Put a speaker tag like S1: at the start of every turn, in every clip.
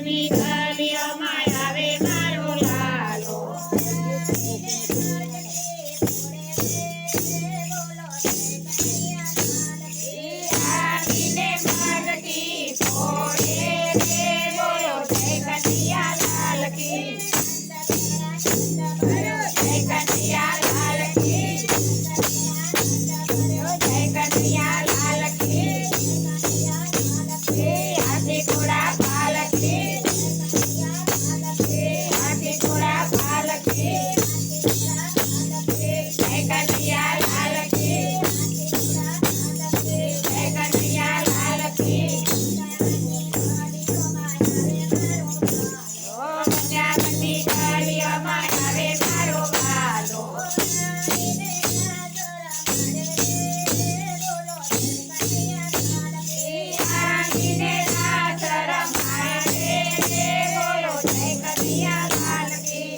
S1: ની ગલીઓમાં આવે મારો લાલો. આવીને મરકી ફોડે રે બોલો જય કનૈયા લાલ કી. જય કનૈયા લાલ કી. જય કનૈયા લાલ કી. હાથી ઘોડા પાલકી. હાથી ઘોડા પાલકી. જય કનૈયા લાલ કી. જય કનૈયા લાલ કી. ઓ ગંગાવતી ગલીઓમાં આવે મારો વાલો. આવીને રાત રમાડે રે બોલો જય કનૈયા લાલ કી.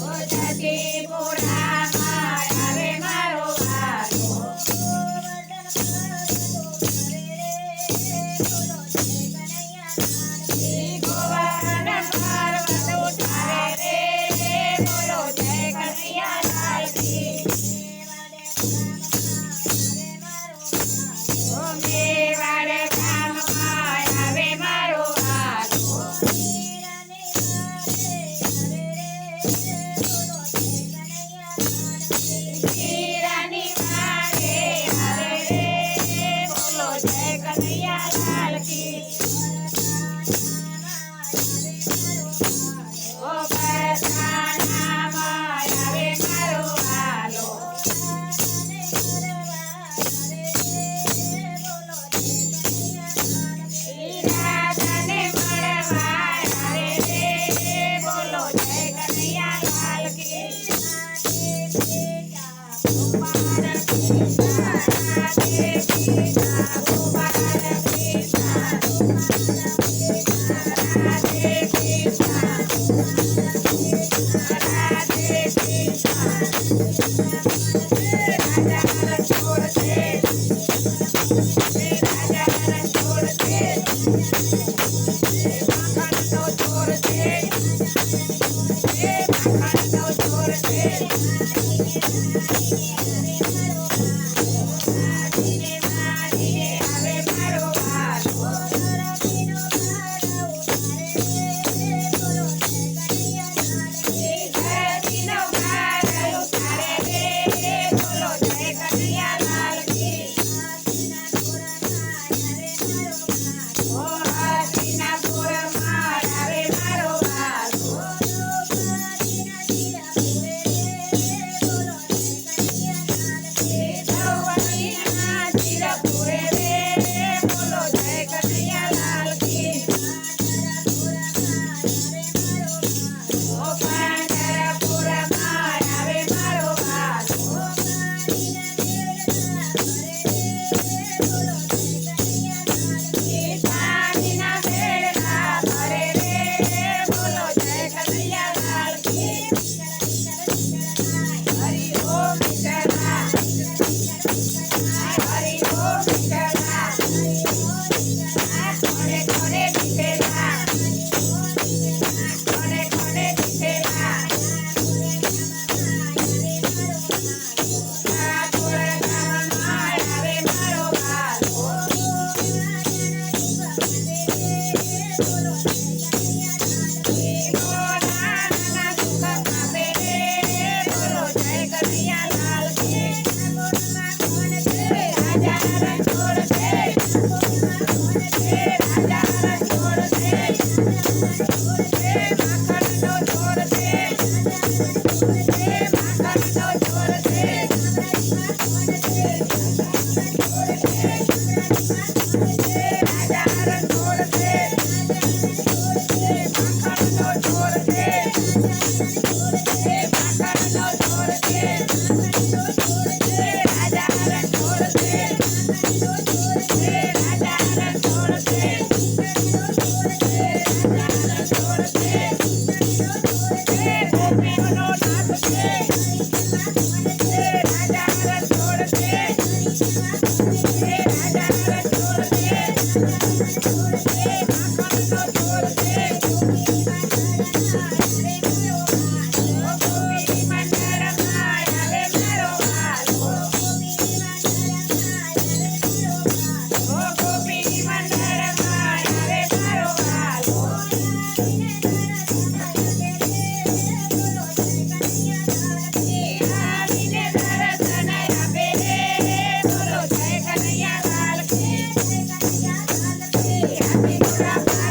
S1: ઓ જતીપુરામાં આવે મારો વાલો. ગોવર્ધન પર્વત ઉઠાવે રે બોલો જય કનૈયા લાલ કી. ઓ મેવાડ ગામમાં આવે મારો વાલો. હીરાની વાડે આવે રે બોલો જય કનૈયા લાલ કી. ઓ બરસાનામાં આવે મારો વાલો. રાધાને મળવા આવે રે બોલો જય કનૈયા લાલ કી. ગોપાલ કૃષ્ણ રાધે કૃષ્ણ ગોપાલ કૃષ્ણ રાધે કૃષ્ણ રાધે કૃષ્ણ રાજા છોડ દે. રાજા છોડ દે. માખણનો છોડ દે. માખણનો છોડ દે. આવીને મારીને આવે મારો વાલો. ધરતીનો ભાર ઉતારે રે બોલો જય કનૈયા લાલ કી. ઓ હસ્તિનાપુરમાં આવે મારો વાલો. દ્રૌપદીના ચીર પૂરે રે બોલો જય કનૈયા લાલ કી. ઓ પાંઢરપુરમાં આવે મારો વાલો. પાણીના બેડલા ભરે રે બોલો જય કનૈયા લાલ કી. હરિ ઓમ વિઠ્ઠલા. હરિ ઓમ વિઠ્ઠલા. કોને કોને દીધેલા. કોને કોને દીધેલા. ઠાકોર ગામમાં આવે મારો વાલો. નાના સુખ પામે રે બોલો જય કનૈયા લાલ કી. રાજા છોડ દે. રાજા છોડ દે. માખણનો છોડ દે. માખણનો છોડ દે. રાજા છોડ દે. માખણનો છોડ દે. માખણનો છોડ દે. રાજા છોડ દે. રાજા છોડ દે. ગોપીઓનો નાથ છે. રાજા છોડ દે. રાજા હાથી ઘોડા